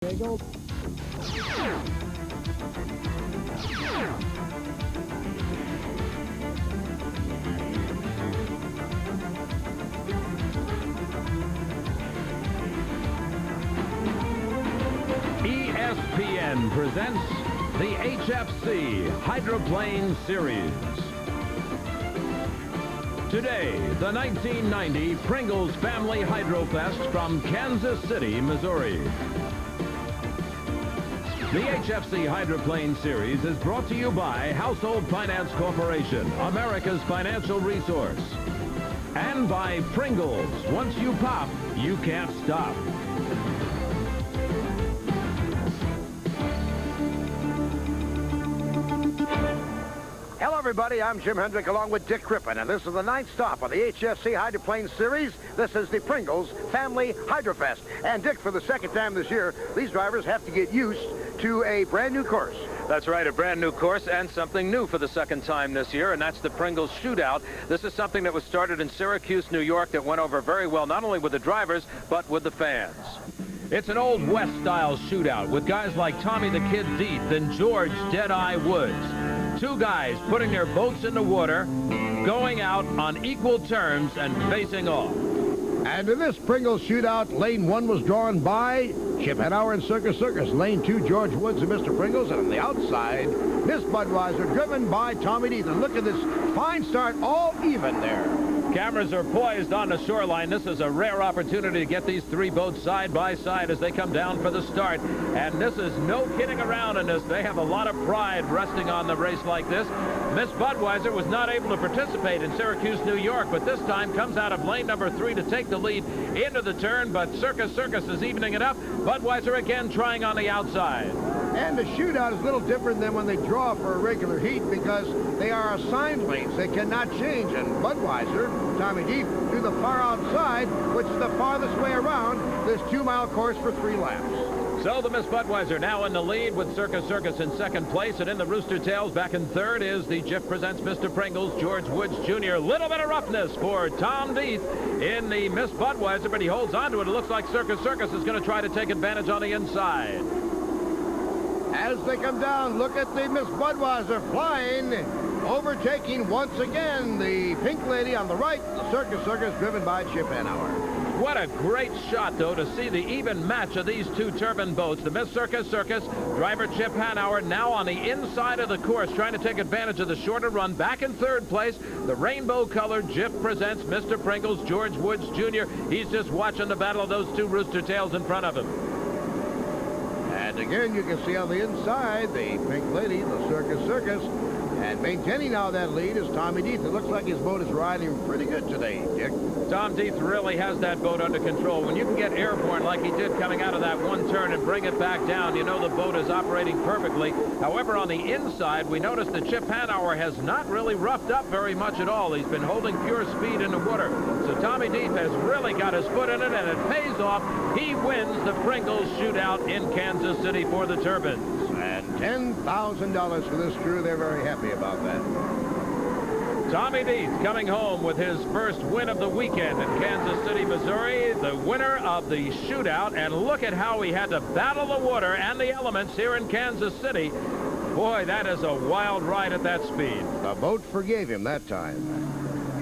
There you go. ESPN presents the HFC Hydroplane Series. Today, the 1990 Pringle's Family Hydrofest from Kansas City, Missouri. The HFC Hydroplane Series is brought to you by Household Finance Corporation, America's financial resource. And by Pringles. Once you pop, you can't stop. Hello, everybody. I'm Jim Hendrick along with Dick Crippen, and this is the 9th stop of the HFC Hydroplane Series. This is the Pringles Family Hydrofest. And, Dick, for the second time this year, these drivers have to get used to a brand-new course. That's right, a brand new course and something new for the second time this year, and that's the Pringles Shootout. This is something that was started in Syracuse, New York, that went over very well, not only with the drivers, but with the fans. It's an Old West-style shootout with guys like Tommy the Kid Deeth and George Deadeye Woods. Two guys putting their boats in the water, going out on equal terms and facing off. And in this Pringles Shootout, Lane 1 was drawn by Chip Hanauer and Circus Circus. Lane 2, George Woods and Mr. Pringles. And on the outside, Miss Budweiser, driven by Tommy Deeth. And look at this fine start, all even there. Cameras are poised on the shoreline. This is a rare opportunity to get these three boats side by side as they come down for the start. And this is no kidding around in this. They have a lot of pride resting on the race like this. Miss Budweiser was not able to participate in Syracuse, New York, but this time comes out of lane number 3 to take the lead into the turn, but Circus Circus is evening it up. Budweiser again trying on the outside. And the shootout is a little different than when they draw for a regular heat because they are assigned lanes. They cannot change. And Budweiser, Tommy Deeth, do the far outside, which is the farthest way around this 2-mile course for 3 laps. So the Miss Budweiser now in the lead with Circus Circus in second place. And in the Rooster Tails back in third is the Jiff Presents Mr. Pringles, George Woods Jr. Little bit of roughness for Tom Deeth in the Miss Budweiser, but he holds on to it. It looks like Circus Circus is going to try to take advantage on the inside. As they come down, look at the Miss Budweiser flying, overtaking once again the pink lady on the right, the Circus Circus, driven by Chip Hanauer. What a great shot, though, to see the even match of these two turbine boats. The Miss Circus Circus, driver Chip Hanauer, now on the inside of the course, trying to take advantage of the shorter run. Back in third place, the rainbow-colored Jiff Presents Mr. Pringles, George Woods Jr. He's just watching the battle of those two Rooster Tails in front of him. And again, you can see on the inside, the pink lady, the Circus Circus. And maintaining now that lead is Tommy Deeth. It looks like his boat is riding pretty good today, Dick. Tom Deeth really has that boat under control. When you can get airborne like he did coming out of that one turn and bring it back down, you know the boat is operating perfectly. However, on the inside, we noticed that Chip Hanauer has not really roughed up very much at all. He's been holding pure speed in the water. So Tommy Deeth has really got his foot in it, and it pays off. He wins the Pringles Shootout in Kansas City for the Turbines. And $10,000 for this crew. They're very happy about that. Tommy Deeth coming home with his first win of the weekend in Kansas City, Missouri, the winner of the shootout. And look at how he had to battle the water and the elements here in Kansas City. Boy, that is a wild ride at that speed. The boat forgave him that time.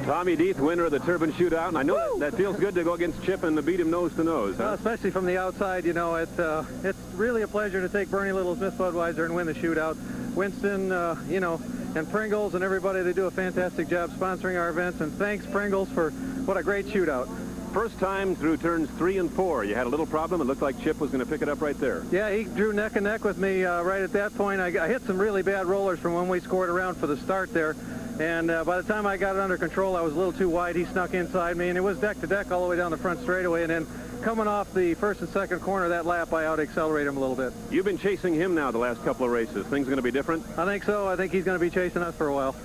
Tommy Deeth, winner of the Turbine Shootout, and I know that feels good to go against Chip and to beat him nose to nose. Huh? Well, especially from the outside, you know, it's really a pleasure to take Bernie Little's Miss Budweiser and win the shootout. Winston, you know, and Pringles and everybody, they do a fantastic job sponsoring our events, and thanks Pringles for what a great shootout. First time through turns 3 and 4, you had a little problem. It looked like Chip was going to pick it up right there. Yeah, he drew neck and neck with me right at that point. I hit some really bad rollers from when we scored around for the start there. And by the time I got it under control, I was a little too wide. He snuck inside me, and it was deck to deck all the way down the front straightaway. And then coming off the first and second corner of that lap, I out-accelerated him a little bit. You've been chasing him now the last couple of races. Things going to be different? I think so. I think he's going to be chasing us for a while.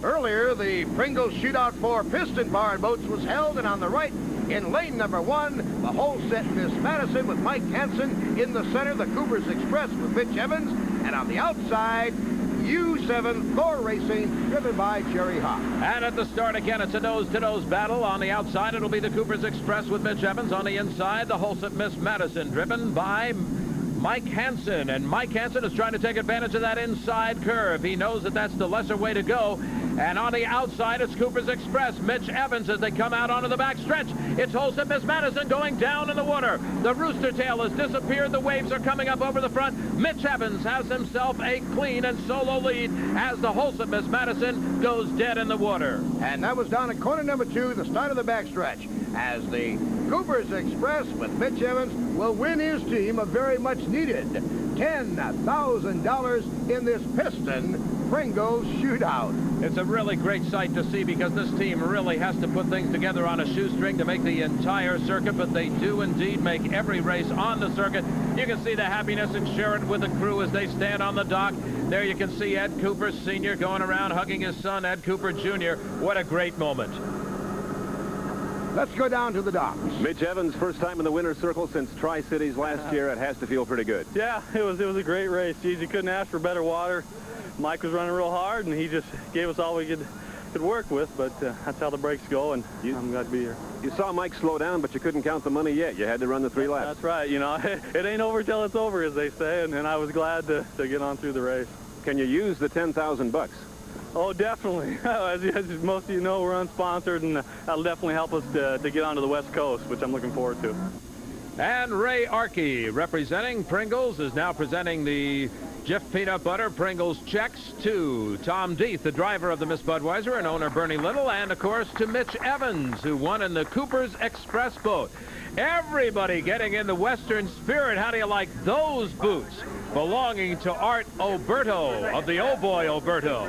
Earlier, the Pringles Shootout for piston-powered boats was held, and on the right, in lane number 1, the whole set Miss Madison with Mike Hansen. In the center, the Cooper's Express with Mitch Evans. And on the outside, U7 Thor Racing, driven by Jerry Hawk. And at the start again, it's a nose-to-nose battle. On the outside, it'll be the Cooper's Express with Mitch Evans. On the inside, the Holset Miss Madison, driven by Mike Hansen. And Mike Hansen is trying to take advantage of that inside curve. He knows that that's the lesser way to go. And on the outside, it's Cooper's Express. Mitch Evans as they come out onto the back stretch. It's Holsip Miss Madison going down in the water. The rooster tail has disappeared. The waves are coming up over the front. Mitch Evans has himself a clean and solo lead as the Holsip Miss Madison goes dead in the water. And that was down at corner number 2, the start of the backstretch, as the Cooper's Express with Mitch Evans will win his team a very much needed $10,000 in this piston Pringle shootout. It's a really great sight to see because this team really has to put things together on a shoestring to make the entire circuit, but they do indeed make every race on the circuit. You can see the happiness and share it with the crew as they stand on the dock. There you can see Ed Cooper Sr. going around hugging his son, Ed Cooper Jr. What a great moment. Let's go down to the docks. Mitch Evans, first time in the winner's circle since Tri-Cities last year. It has to feel pretty good. Yeah, it was a great race. Geez, you couldn't ask for better water. Mike was running real hard, and he just gave us all we could work with, but that's how the brakes go, and I'm glad to be here. You saw Mike slow down, but you couldn't count the money yet. You had to run the 3 laps. That's right. You know, it ain't over till it's over, as they say, and I was glad to get on through the race. Can you use the $10,000? Oh, definitely. As most of you know, we're unsponsored, and that'll definitely help us to get onto the West Coast, which I'm looking forward to. And Ray Arkey, representing Pringles, is now presenting the Jif Peanut Butter Pringles checks to Tom Deeth, the driver of the Miss Budweiser, and owner Bernie Little, and, of course, to Mitch Evans, who won in the Cooper's Express boat. Everybody getting in the Western spirit. How do you like those boots? Belonging to Art Oberto of the Oh Boy Oberto.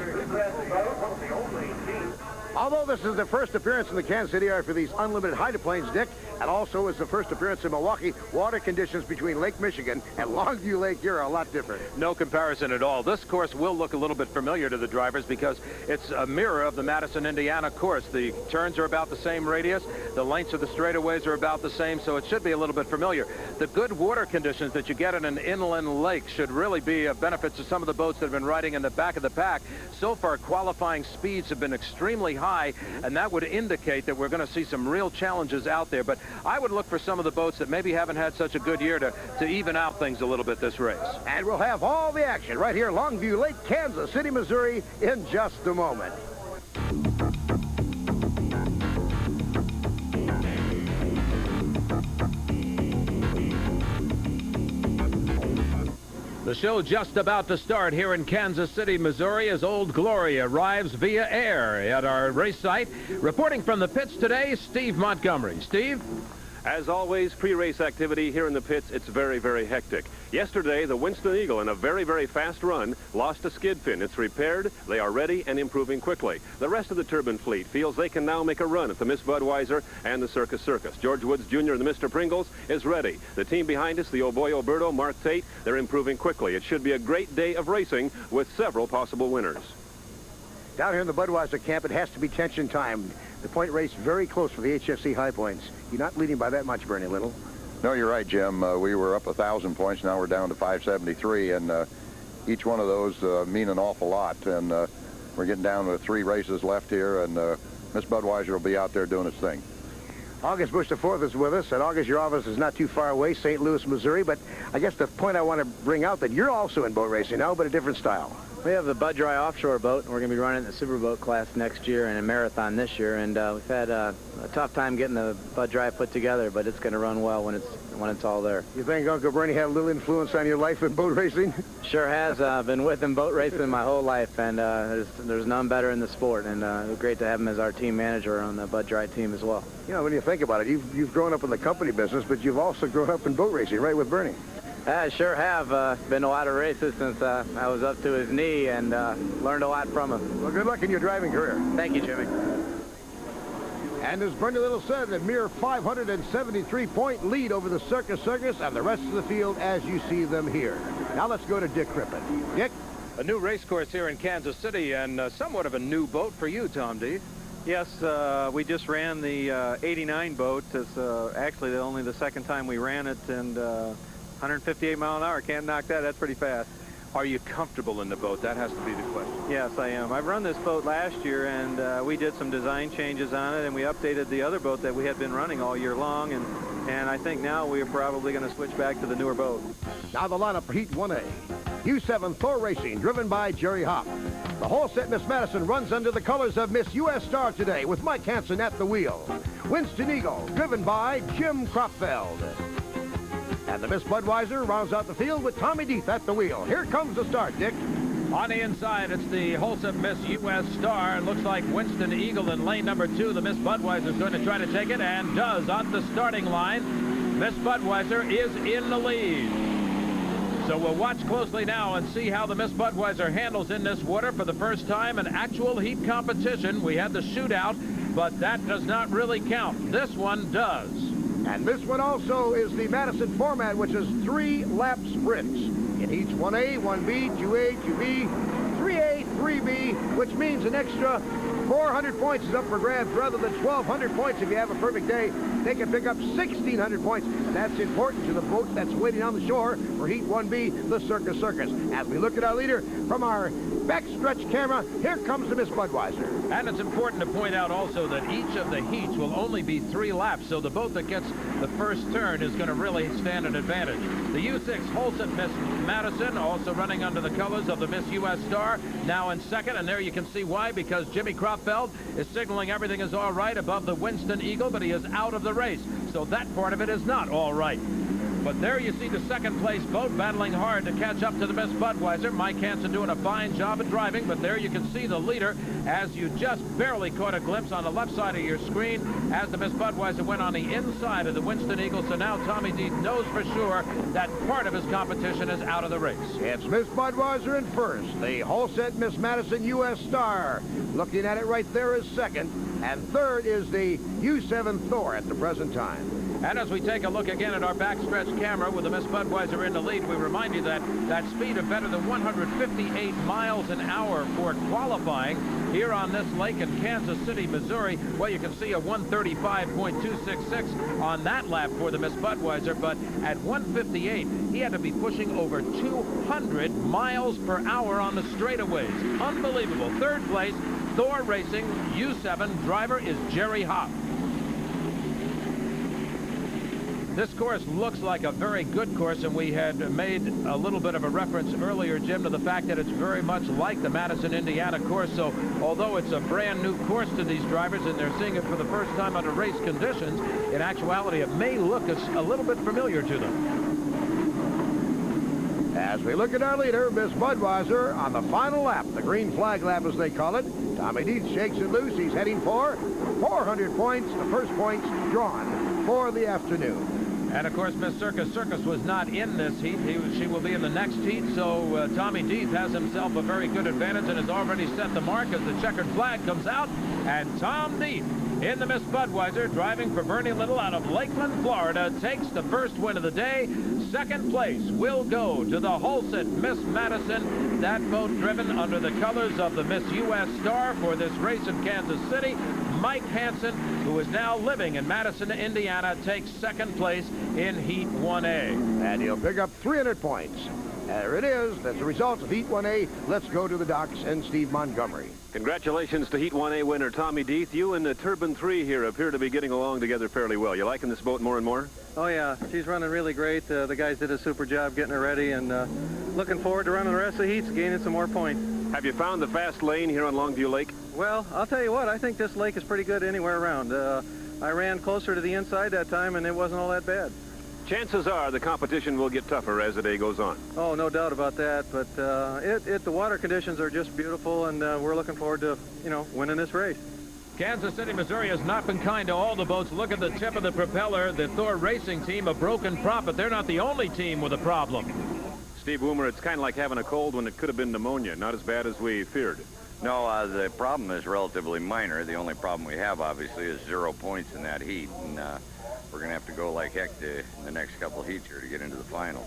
Although this is the first appearance in the Kansas City area for these unlimited hydroplanes, Dick, and also is the first appearance in Milwaukee, water conditions between Lake Michigan and Longview Lake here are a lot different. No comparison at all. This course will look a little bit familiar to the drivers because it's a mirror of the Madison, Indiana course. The turns are about the same radius. The lengths of the straightaways are about the same, so it should be a little bit familiar. The good water conditions that you get in an inland lake should really be a benefit to some of the boats that have been riding in the back of the pack. So far, qualifying speeds have been extremely high, and that would indicate that we're going to see some real challenges out there. But I would look for some of the boats that maybe haven't had such a good year to even out things a little bit this race. And we'll have all the action right here, Longview Lake, Kansas City, Missouri, in just a moment. The show just about to start here in Kansas City, Missouri, as Old Glory arrives via air at our race site. Reporting from the pits today, Steve Montgomery. Steve? As always, pre-race activity here in the pits, it's very, very hectic. Yesterday, the Winston Eagle, in a very, very fast run, lost a skid fin. It's repaired. They are ready and improving quickly. The rest of the turbine fleet feels they can now make a run at the Miss Budweiser and the Circus Circus. George Woods Jr. and the Mr. Pringles is ready. The team behind us, the Oh Boy Oberto, Mark Tate, they're improving quickly. It should be a great day of racing with several possible winners. Down here in the Budweiser camp, it has to be tension time. The point race very close for the HFC high points. You're not leading by that much, Bernie Little. No, you're right, Jim. We were up 1,000 points. Now we're down to 573, and each one of those mean an awful lot. And we're getting down to 3 races left here, and Miss Budweiser will be out there doing its thing. August Bush IV is with us, and August, your office is not too far away, St. Louis, Missouri. But I guess the point I want to bring out that you're also in boat racing now, but a different style. We have the Bud Dry offshore boat, and we're going to be running the Superboat class next year and a marathon this year. And we've had a tough time getting the Bud Dry put together, but it's going to run well when it's all there. You think Uncle Bernie had a little influence on your life in boat racing? Sure has. I've been with him boat racing my whole life, and there's none better in the sport. And it was great to have him as our team manager on the Bud Dry team as well. You know, when you think about it, you've grown up in the company business, but you've also grown up in boat racing, right, with Bernie? I sure have. Been a lot of races since I was up to his knee, and learned a lot from him. Well, good luck in your driving career. Thank you, Jimmy. And as Bernie Little said, a mere 573-point lead over the Circus Circus and the rest of the field as you see them here. Now let's go to Dick Crippen. Dick? A new race course here in Kansas City, and somewhat of a new boat for you, Tom D. Yes, we just ran the 89 boat. It's actually only the second time we ran it, and 158 mile an hour. Can't knock that. That's pretty fast. Are you comfortable in the boat? That has to be the question. Yes, I am. I've run this boat last year, and we did some design changes on it, and we updated the other boat that we had been running all year long, and and I think now we're probably going to switch back to the newer boat. Now the lineup for Heat 1A. U7 Thor Racing, driven by Jerry Hopp. The whole set, Miss Madison, runs under the colors of Miss U.S. Star today, with Mike Hansen at the wheel. Winston Eagle, driven by Jim Kropfeld. And the Miss Budweiser rounds out the field with Tommy Deeth at the wheel. Here comes the start, Dick. On the inside, it's the wholesome Miss U.S. Star. It looks like Winston Eagle in lane number 2. The Miss Budweiser is going to try to take it, and does on the starting line. Miss Budweiser is in the lead. So we'll watch closely now and see how the Miss Budweiser handles in this water for the first time in actual heat competition. We had the shootout, but that does not really count. This one does. And this one also is the Madison format, which is 3-lap sprints. It heats 1A, 1B, 2A, 2B, 3A, 3B, which means an extra 400 points is up for grabs rather than 1,200 points. If you have a perfect day, they can pick up 1,600 points. That's important to the boat that's waiting on the shore for Heat 1B, the Circus Circus. As we look at our leader from our backstretch camera, here comes the Miss Budweiser. And it's important to point out also that each of the heats will only be 3 laps, so the boat that gets the first turn is going to really stand an advantage. The U6 Holson Miss Madison, also running under the colors of the Miss U.S. Star, now in second, and there you can see why, because Jimmy Kropfeld is signaling everything is all right above the Winston Eagle, but he is out of the race, so that part of it is not all right. But there you see the second place boat battling hard to catch up to the Miss Budweiser. Mike Hansen doing a fine job of driving, but there you can see the leader as you just barely caught a glimpse on the left side of your screen as the Miss Budweiser went on the inside of the Winston Eagle. So now Tommy Deeth knows for sure that part of his competition is out of the race. It's Miss Budweiser in first. The whole set Miss Madison U.S. Star. Looking at it right there is second. And third is the U7 Thor at the present time. And as we take a look again at our backstretch camera with the Miss Budweiser in the lead, we remind you that that speed of better than 158 miles an hour for qualifying here on this lake in Kansas City, Missouri. Well, you can see a 135.266 on that lap for the Miss Budweiser, but at 158, he had to be pushing over 200 miles per hour on the straightaways. Unbelievable. Third place, Thor Racing, U7. Driver is Jerry Hopp. This course looks like a very good course, and we had made a little bit of a reference earlier, Jim, to the fact that it's very much like the Madison, Indiana course. So although it's a brand new course to these drivers and they're seeing it for the first time under race conditions, in actuality it may look a little bit familiar to them. As we look at our leader, Miss Budweiser, on the final lap, the green flag lap as they call it, Tommy Deeth shakes it loose. He's heading for 400 points, the first points drawn for the afternoon. And, of course, Miss Circus was not in this heat. She will be in the next heat, so Tommy Deeth has himself a very good advantage and has already set the mark as the checkered flag comes out. And Tom Deeth in the Miss Budweiser, driving for Bernie Little out of Lakeland, Florida, takes the first win of the day. Second place will go to the Holson Miss Madison. That boat driven under the colors of the Miss U.S. Star for this race in Kansas City. Mike Hansen, who is now living in Madison, Indiana, takes second place in Heat 1A. And he'll pick up 300 points. There it is. That's the result of Heat 1A. Let's go to the docks and Steve Montgomery. Congratulations to Heat 1A winner Tommy Deeth. You and the Turbine 3 here appear to be getting along together fairly well. You liking this boat more and more? Oh, yeah. She's running really great. The guys did a super job getting her ready, and looking forward to running the rest of the heats, gaining some more points. Have you found the fast lane here on Longview Lake? Well, I'll tell you what, I think this lake is pretty good anywhere around. I ran closer to the inside that time, and it wasn't all that bad. Chances are the competition will get tougher as the day goes on. Oh, no doubt about that, but the water conditions are just beautiful, and we're looking forward to, winning this race. Kansas City, Missouri has not been kind to all the boats. Look at the tip of the propeller. The Thor Racing team, a broken prop, but they're not the only team with a problem. Steve Woomer, it's kind of like having a cold when it could have been pneumonia. Not as bad as we feared. No, the problem is relatively minor. The only problem we have, obviously, is 0 points in that heat. And we're going to have to go like heck in the next couple of heats here to get into the final.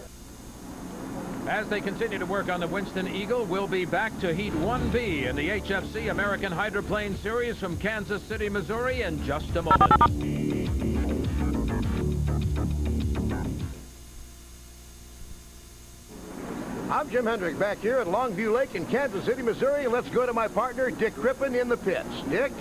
As they continue to work on the Winston Eagle, we'll be back to Heat 1B in the HFC American Hydroplane Series from Kansas City, Missouri in just a moment. I'm Jim Hendrick back here at Longview Lake in Kansas City, Missouri, and let's go to my partner, Dick Crippen, in the pits. Dick?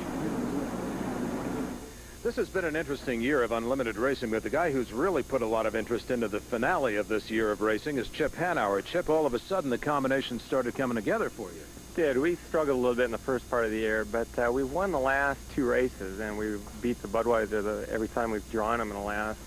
This has been an interesting year of unlimited racing, but the guy who's really put a lot of interest into the finale of this year of racing is Chip Hanauer. Chip, all of a sudden the combination started coming together for you. Did. We struggled a little bit in the first part of the year, but we've won the last 2 races, and we've beat the Budweiser every time we've drawn them in the last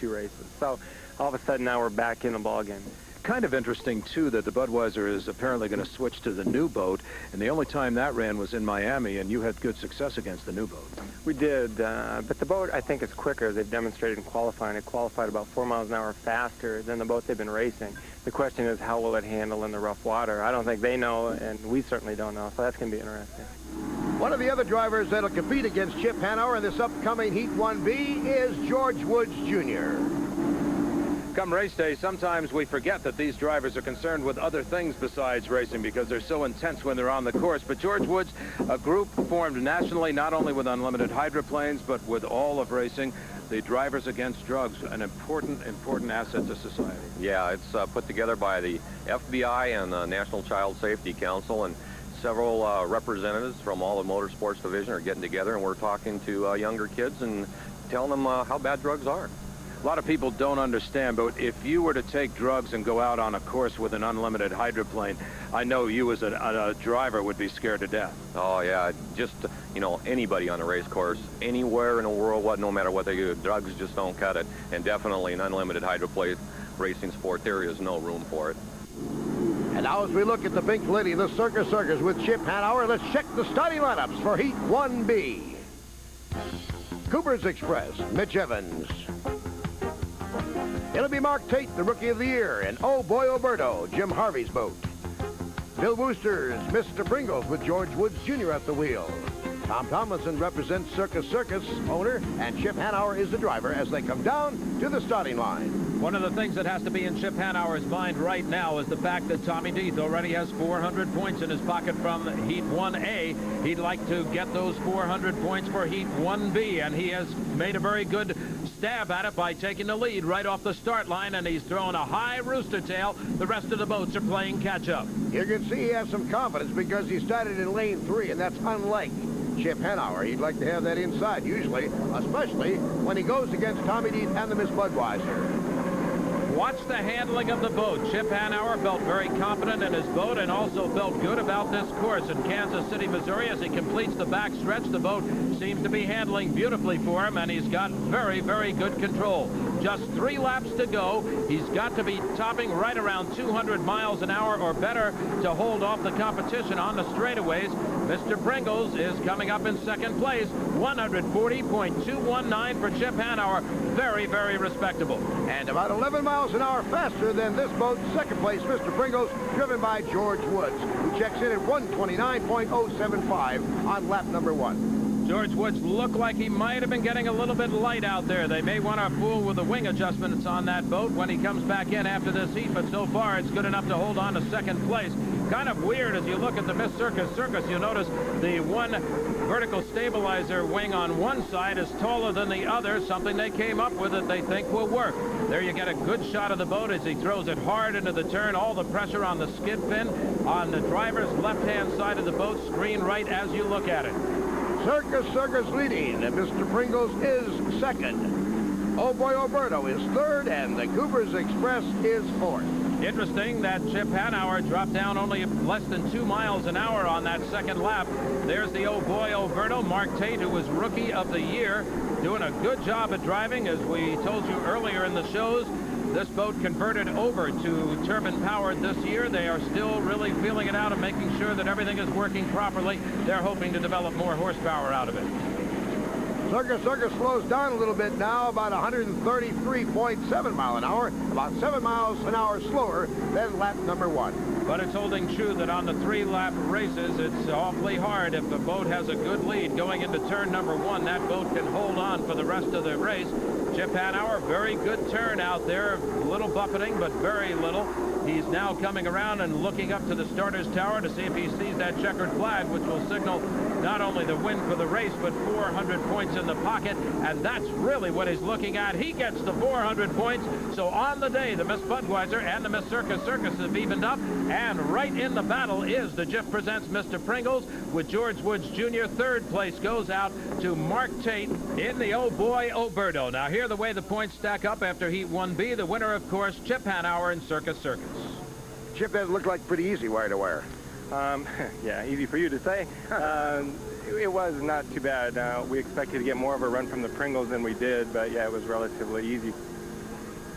2 races. So all of a sudden now we're back in the ball game. Kind of interesting, too, that the Budweiser is apparently going to switch to the new boat, and the only time that ran was in Miami, and you had good success against the new boat. We did, but the boat, I think, is quicker. They've demonstrated in qualifying. It qualified about 4 miles an hour faster than the boat they've been racing. The question is, how will it handle in the rough water? I don't think they know, and we certainly don't know, so that's going to be interesting. One of the other drivers that'll compete against Chip Hanauer in this upcoming Heat 1B is George Woods, Jr. Come race day, sometimes we forget that these drivers are concerned with other things besides racing because they're so intense when they're on the course. But George Woods, a group formed nationally, not only with unlimited hydroplanes, but with all of racing, the Drivers Against Drugs, an important asset to society. Yeah, it's put together by the FBI and the National Child Safety Council, and several representatives from all the motorsports division are getting together, and we're talking to younger kids and telling them how bad drugs are. A lot of people don't understand, but if you were to take drugs and go out on a course with an unlimited hydroplane, I know you as a driver would be scared to death. Oh, yeah, just, you know, anybody on a race course, anywhere in the world, no matter what they do, drugs just don't cut it. And definitely an unlimited hydroplane racing sport, there is no room for it. And now as we look at the Pink Lady, the Circus with Chip Hanauer, let's check the starting lineups for Heat 1B. Cooper's Express, Mitch Evans. It'll be Mark Tate, the Rookie of the Year, and Oh Boy Alberto, Jim Harvey's boat. Bill Wooster's Mr. Pringles with George Woods Jr. at the wheel. Tom Tomlinson represents Circus owner, and Chip Hanauer is the driver as they come down to the starting line. One of the things that has to be in Chip Hanauer's mind right now is the fact that Tommy Deeth already has 400 points in his pocket from Heat 1A. He'd like to get those 400 points for Heat 1B, and he has made a very good stab at it by taking the lead right off the start line, and he's throwing a high rooster tail. The rest of the boats are playing catch-up. You can see he has some confidence because he started in lane 3, and that's unlike Chip Hanauer. He'd like to have that inside usually, especially when he goes against Tommy Deeth and the Miss Budweiser. Watch the handling of the boat. Chip Hanauer felt very confident in his boat and also felt good about this course in Kansas City, Missouri. As he completes the back stretch, the boat seems to be handling beautifully for him, and he's got very, very good control. Just 3 laps to go. He's got to be topping right around 200 miles an hour or better to hold off the competition on the straightaways. Mr. Pringles is coming up in second place, 140.219 for Chip Hanauer. Very, very respectable. And about 11 miles an hour faster than this boat, second place, Mr. Pringles, driven by George Woods, who checks in at 129.075 on lap number 1. George Woods looked like he might have been getting a little bit light out there. They may want to fool with the wing adjustments on that boat when he comes back in after this heat, but so far it's good enough to hold on to second place. Kind of weird as you look at the Miss Circus, you'll notice the one vertical stabilizer wing on one side is taller than the other, something they came up with that they think will work. There you get a good shot of the boat as he throws it hard into the turn, all the pressure on the skid fin on the driver's left-hand side of the boat, screen right as you look at it. Circus leading, and Mr. Pringles is second. Oh Boy Alberto is third, and the Cooper's Express is fourth. Interesting that Chip Hanauer dropped down only less than 2 miles an hour on that second lap. There's the Oh Boy Alberto, Mark Tate, who was Rookie of the Year, doing a good job at driving. As we told you earlier in the shows, this boat converted over to turbine-powered this year. They are still really feeling it out and making sure that everything is working properly. They're hoping to develop more horsepower out of it. Circus slows down a little bit now, about 133.7 mile an hour, about 7 miles an hour slower than lap number 1. But it's holding true that on the 3-lap races, it's awfully hard. If the boat has a good lead going into turn number 1, that boat can hold on for the rest of the race. Chip Hanauer, very good turn out there. Little buffeting, but very little. He's now coming around and looking up to the starter's tower to see if he sees that checkered flag, which will signal not only the win for the race, but 400 points in the pocket. And that's really what he's looking at. He gets the 400 points. So on the day, the Miss Budweiser and the Miss Circus Circus have evened up. And right in the battle is the Jiff Presents Mr. Pringles with George Woods Jr. Third place goes out to Mark Tate in the Oh Boy Oberto. Now here the way the points stack up after Heat 1B. The winner, of course, Chip Hanauer in Circus Circus. Chip, that looked like pretty easy wire to wire. Yeah, easy for you to say. It was not too bad. We expected to get more of a run from the Pringles than we did, but yeah, it was relatively easy.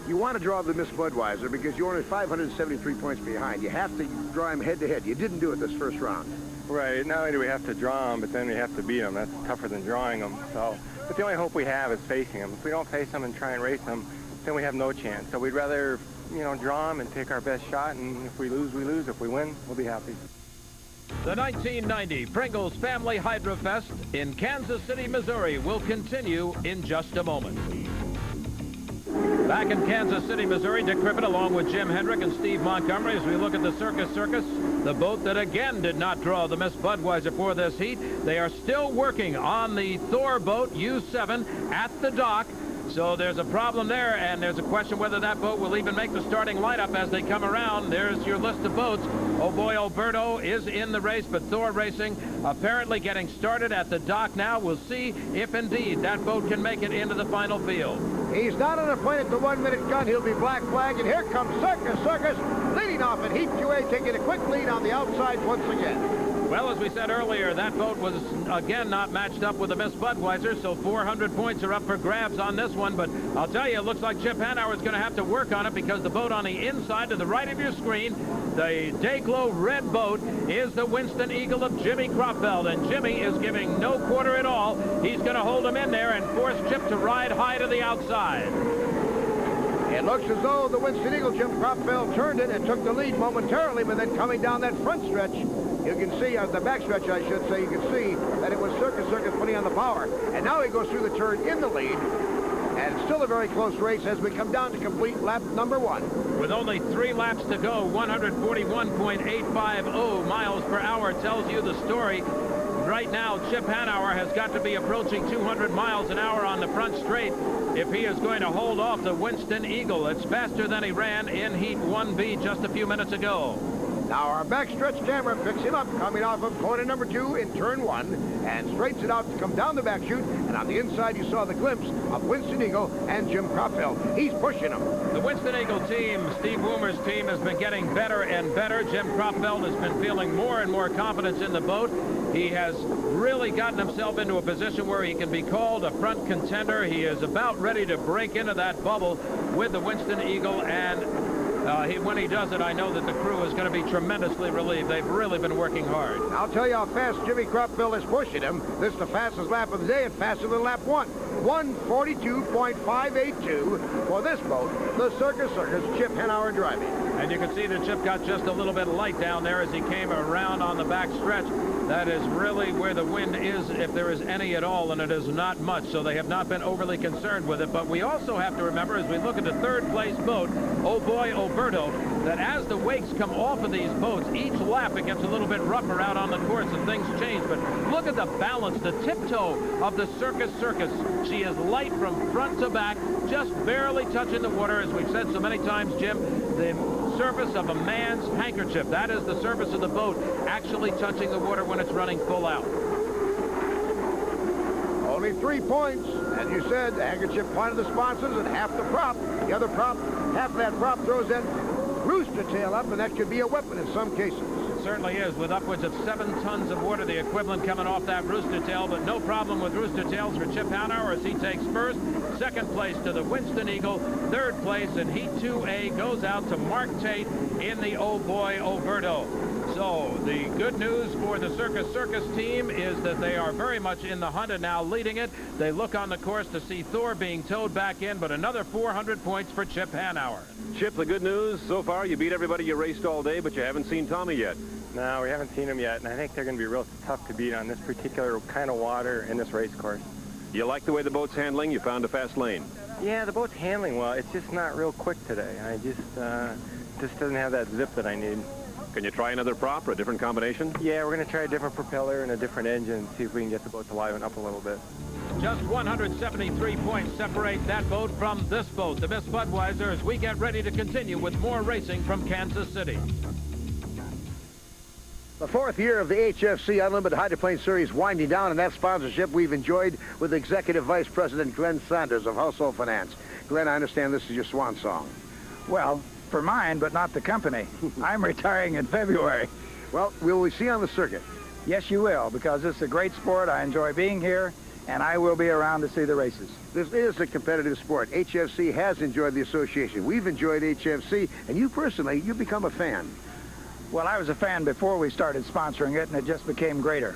You want to draw the Miss Budweiser because you're only 573 points behind. You have to draw him head-to-head. You didn't do it this first round. Right. Not only do we have to draw them, but then we have to beat them. That's tougher than drawing them. So, but the only hope we have is facing them. If we don't face them and try and race them, then we have no chance. So we'd rather, you know, draw them and take our best shot. And if we lose, we lose. If we win, we'll be happy. The 1990 Pringles Family Hydrofest in Kansas City, Missouri will continue in just a moment. Back in Kansas City, Missouri, Dick Crippen along with Jim Hendrick and Steve Montgomery as we look at the Circus Circus, the boat that again did not draw the Miss Budweiser for this heat. They are still working on the Thor boat U7 at the dock. So there's a problem there, and there's a question whether that boat will even make the starting lineup as they come around. There's your list of boats. Oh boy, Alberto is in the race, but Thor Racing apparently getting started at the dock now. We'll see if indeed that boat can make it into the final field. He's not on a plane at the 1-minute gun. He'll be black flag, and here comes Circus Circus leading off in Heat 2A, taking a quick lead on the outside once again. Well, as we said earlier, that boat was, again, not matched up with the Miss Budweiser, so 400 points are up for grabs on this one. But I'll tell you, it looks like Chip Hanauer is going to have to work on it because the boat on the inside to the right of your screen, the Dayglow red boat, is the Winston Eagle of Jimmy Cropfeld. And Jimmy is giving no quarter at all. He's going to hold him in there and force Chip to ride high to the outside. It looks as though the Winston Eagle, Jim Cropfeld, turned it and took the lead momentarily, but then coming down that front stretch, you can see, the back stretch, I should say, you can see that it was Circus Circus putting on the power. And now he goes through the turn in the lead. And it's still a very close race as we come down to complete lap number 1. With only 3 laps to go, 141.850 miles per hour tells you the story. Right now, Chip Hanauer has got to be approaching 200 miles an hour on the front straight if he is going to hold off the Winston Eagle. It's faster than he ran in Heat 1B just a few minutes ago. Now our backstretch camera picks him up coming off of corner number 2 in turn 1 and straightens it out to come down the back chute. And on the inside, you saw the glimpse of Winston Eagle and Jim Cropfeld. He's pushing him. The Winston Eagle team, Steve Woomer's team, has been getting better and better. Jim Cropfeld has been feeling more and more confidence in the boat. He has really gotten himself into a position where he can be called a front contender. He is about ready to break into that bubble with the Winston Eagle, and when he does it, I know that the crew is going to be tremendously relieved. They've really been working hard. I'll tell you how fast Jimmy Cropfeld is pushing him. This is the fastest lap of the day and faster than lap 1. 1:42.582 for this boat, the Circus Circus, Chip Hanauer driving. And you can see that Chip got just a little bit light down there as he came around on the back stretch. That is really where the wind is, if there is any at all, and it is not much, so they have not been overly concerned with it. But we also have to remember, as we look at the third place boat, Oh Boy Oberto, that as the wakes come off of these boats, each lap it gets a little bit rougher out on the course and things change. But look at the balance, the tiptoe of the Circus Circus. She is light from front to back, just barely touching the water, as we've said so many times, Jim. The surface of a man's handkerchief, that is the surface of the boat, actually touching the water when it's running full out. Only 3 points. As you said, the handkerchief one of the sponsors and half the prop. The other prop, half of that prop throws that rooster tail up, and that could be a weapon in some cases. It certainly is, with upwards of 7 tons of water, the equivalent coming off that rooster tail, but no problem with rooster tails for Chip Hanauer as he takes first. Second place to the Winston Eagle. Third place in Heat 2A goes out to Mark Tate in the Oh Boy Oberto. So the good news for the Circus Circus team is that they are very much in the hunt and now leading it. They look on the course to see Thor being towed back in, but another 400 points for Chip Hanauer. Chip, the good news, so far you beat everybody you raced all day, but you haven't seen Tommy yet. No, we haven't seen him yet, and I think they're going to be real tough to beat on this particular kind of water in this race course. You like the way the boat's handling? You found a fast lane. Yeah, the boat's handling well. It's just not real quick today. I just doesn't have that zip that I need. Can you try another prop or a different combination? Yeah, we're going to try a different propeller and a different engine, see if we can get the boat to liven up a little bit. Just 173 points separate that boat from this boat, the Miss Budweiser, as we get ready to continue with more racing from Kansas City. The fourth year of the HFC Unlimited Hydroplane Series winding down, and that sponsorship we've enjoyed with Executive Vice President Glenn Sanders of Household Finance. Glenn, I understand this is your swan song. Well, for mine, but not the company. I'm retiring in February. Well, will we see you on the circuit? Yes, you will, because it's a great sport. I enjoy being here, and I will be around to see the races. This is a competitive sport. HFC has enjoyed the association. We've enjoyed HFC, and you personally, you've become a fan. Well, I was a fan before we started sponsoring it, and it just became greater.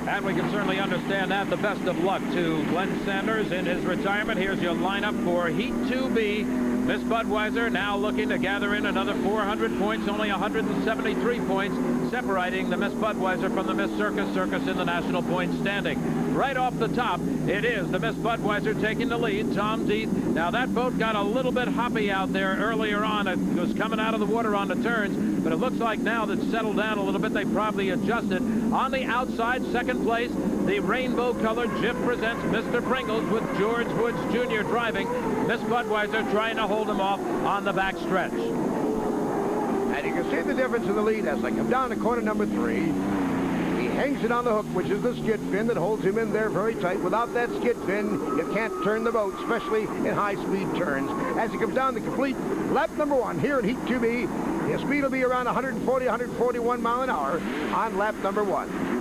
And we can certainly understand that. The best of luck to Glenn Sanders in his retirement. Here's your lineup for Heat 2B. Miss Budweiser now looking to gather in another 400 points, only 173 points, separating the Miss Budweiser from the Miss Circus in the national point standing. Right off the top, it is the Miss Budweiser taking the lead, Tom Deeth. Now that boat got a little bit hoppy out there earlier on. It was coming out of the water on the turns, but it looks like now that it's settled down a little bit, they probably adjusted. On the outside, second place, the rainbow-colored Jif presents Mr. Pringles with George Woods Jr. driving. Miss Budweiser trying to hold him off on the back stretch. And you can see the difference in the lead as they come down to corner number 3. He hangs it on the hook, which is the skid fin that holds him in there very tight. Without that skid fin, you can't turn the boat, especially in high-speed turns. As he comes down the complete lap number 1 here in Heat 2B, his speed will be around 140, 141 mile an hour on lap number 1.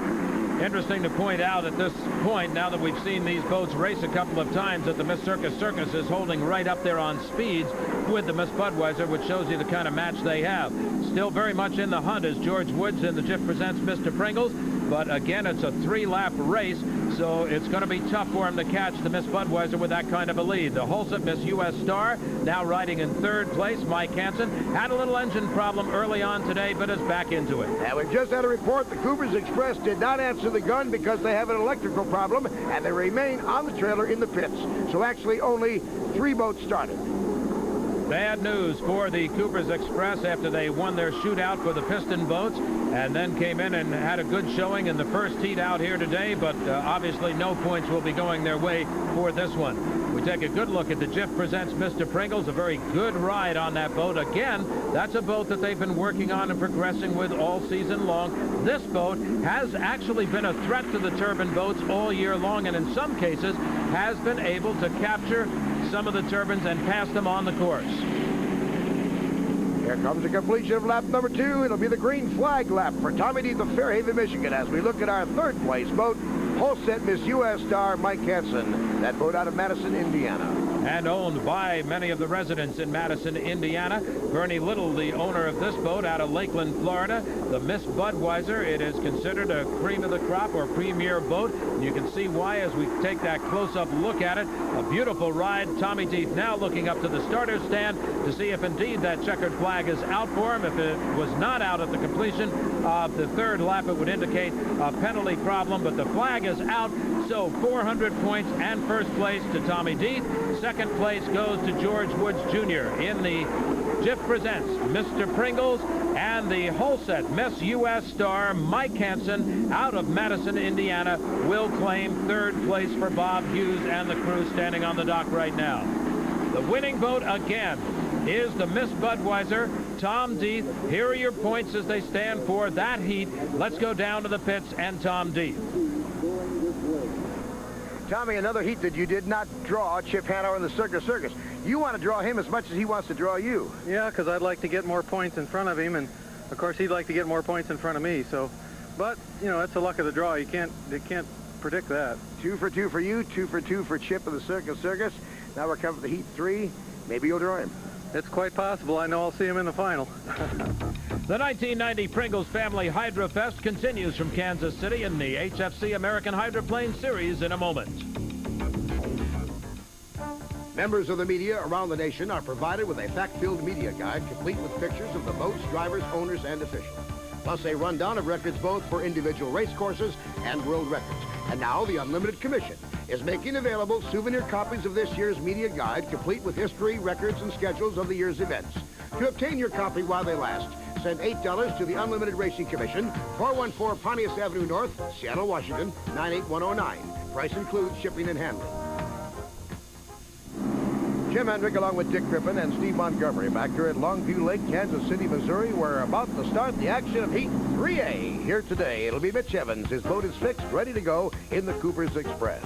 Interesting to point out at this point, now that we've seen these boats race a couple of times, that the Miss Circus is holding right up there on speeds with the Miss Budweiser, which shows you the kind of match they have. Still very much in the hunt is George Woods in the Jif presents Mr. Pringles, but again, it's a 3-lap race, so it's going to be tough for him to catch the Miss Budweiser with that kind of a lead. The Hulsett Miss U.S. Star now riding in 3rd place. Mike Hansen had a little engine problem early on today, but is back into it. And we've just had a report the Coopers Express did not answer the gun because they have an electrical problem, and they remain on the trailer in the pits. So actually only 3 boats started. Bad news for the Coopers Express after they won their shootout for the piston boats and then came in and had a good showing in the first heat out here today, but obviously no points will be going their way for this one. We take a good look at the Jif presents Mr. Pringles, a very good ride on that boat. Again, that's a boat that they've been working on and progressing with all season long. This boat has actually been a threat to the turbine boats all year long, and in some cases has been able to capture some of the turbines and pass them on the course. Here comes the completion of lap number 2. It'll be the green flag lap for Tommy Deeth of Fairhaven, Michigan, as we look at our 3rd place boat, Hulsett Miss U.S. Star Mike Hansen. That boat out of Madison, Indiana. And owned by many of the residents in Madison, Indiana. Bernie Little, the owner of this boat out of Lakeland, Florida. The Miss Budweiser, it is considered a cream of the crop or premier boat. And you can see why as we take that close-up look at it. A beautiful ride. Tommy Deeth now looking up to the starter's stand to see if indeed that checkered flag is out for him. If it was not out at the completion of the 3rd lap, it would indicate a penalty problem, but the flag is out. So 400 points and 1st place to Tommy Deeth. 2nd place goes to George Woods Jr. in the Jif presents Mr. Pringles, and the Hulsett Miss U.S. Star Mike Hansen out of Madison, Indiana will claim 3rd place for Bob Hughes and the crew standing on the dock right now. The winning boat again is the Miss Budweiser. Tom Deeth, here are your points as they stand for that heat. Let's go down to the pits and Tom Deeth. Tommy, another heat that you did not draw Chip Hanover in the Circus. You want to draw him as much as he wants to draw you. Yeah, because I'd like to get more points in front of him, and of course he'd like to get more points in front of me. So, but you know, that's the luck of the draw. You can't predict that. 2 for 2 for you, 2 for 2 for Chip of the Circus. Now we're coming to Heat 3. Maybe you'll draw him. It's quite possible. I know I'll see him in the final. The 1990 Pringles Family Hydrofest continues from Kansas City in the HFC American Hydroplane Series in a moment. Members of the media around the nation are provided with a fact-filled media guide complete with pictures of the boats, drivers, owners, and officials. Plus a rundown of records both for individual race courses and world records. And now the Unlimited Commission is making available souvenir copies of this year's media guide, complete with history, records, and schedules of the year's events. To obtain your copy while they last, send $8 to the Unlimited Racing Commission, 414 Pontius Avenue North, Seattle, Washington, 98109. Price includes shipping and handling. Jim Hendrick along with Dick Crippen and Steve Montgomery back here at Longview Lake, Kansas City, Missouri. We're about to start the action of Heat 3A. Here today, it'll be Mitch Evans. His boat is fixed, ready to go in the Cooper's Express.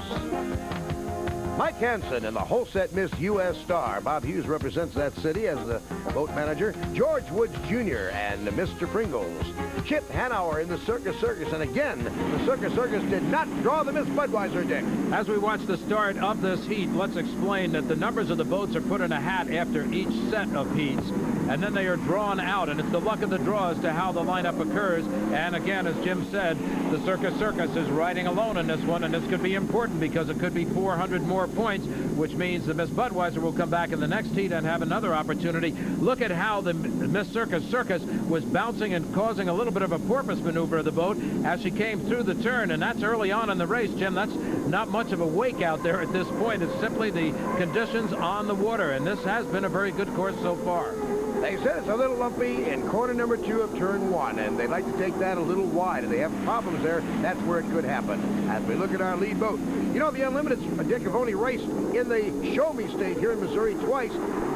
Mike Hansen in the Holset Miss U.S. Star. Bob Hughes represents that city as the boat manager. George Woods Jr. and Mr. Pringles. Chip Hanauer in the Circus Circus. And again, the Circus Circus did not draw the Miss Budweiser, Dick. As we watch the start of this heat, let's explain that the numbers of the boats are put in a hat after each set of heats, and then they are drawn out, and it's the luck of the draw as to how the lineup occurs. And again, as Jim said, the Circus Circus is riding alone in this one, and this could be important because it could be 400 more points, which means the Miss Budweiser will come back in the next heat and have another opportunity. Look at how the Miss Circus Circus was bouncing and causing a little bit of a porpoise maneuver of the boat as she came through the turn, and that's early on in the race, Jim. That's not much of a wake out there at this point. It's simply the conditions on the water, and this has been a very good course so far. They said it's a little lumpy in corner number 2 of turn 1, and they'd like to take that a little wide. If they have problems there, that's where it could happen. As we look at our lead boat, you know, the Unlimiteds, Dick, have only raced in the Show Me State here in Missouri twice,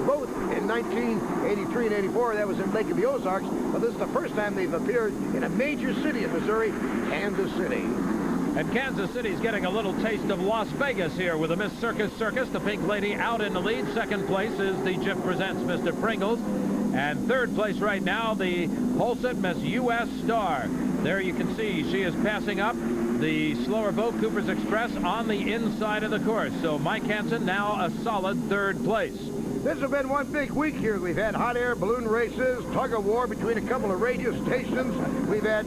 both in 1983 and 84. That was in Lake of the Ozarks, but this is the first time they've appeared in a major city in Missouri, Kansas City. And Kansas City's getting a little taste of Las Vegas here with the Miss Circus Circus. The pink lady out in the lead. Second place is the Jif Presents Mr. Pringles. And third place right now, the Holset Miss U.S. Star. There you can see she is passing up the slower boat, Cooper's Express, on the inside of the course. So Mike Hansen now a solid third place. This has been one big week here. We've had hot air balloon races, tug of war between a couple of radio stations. We've had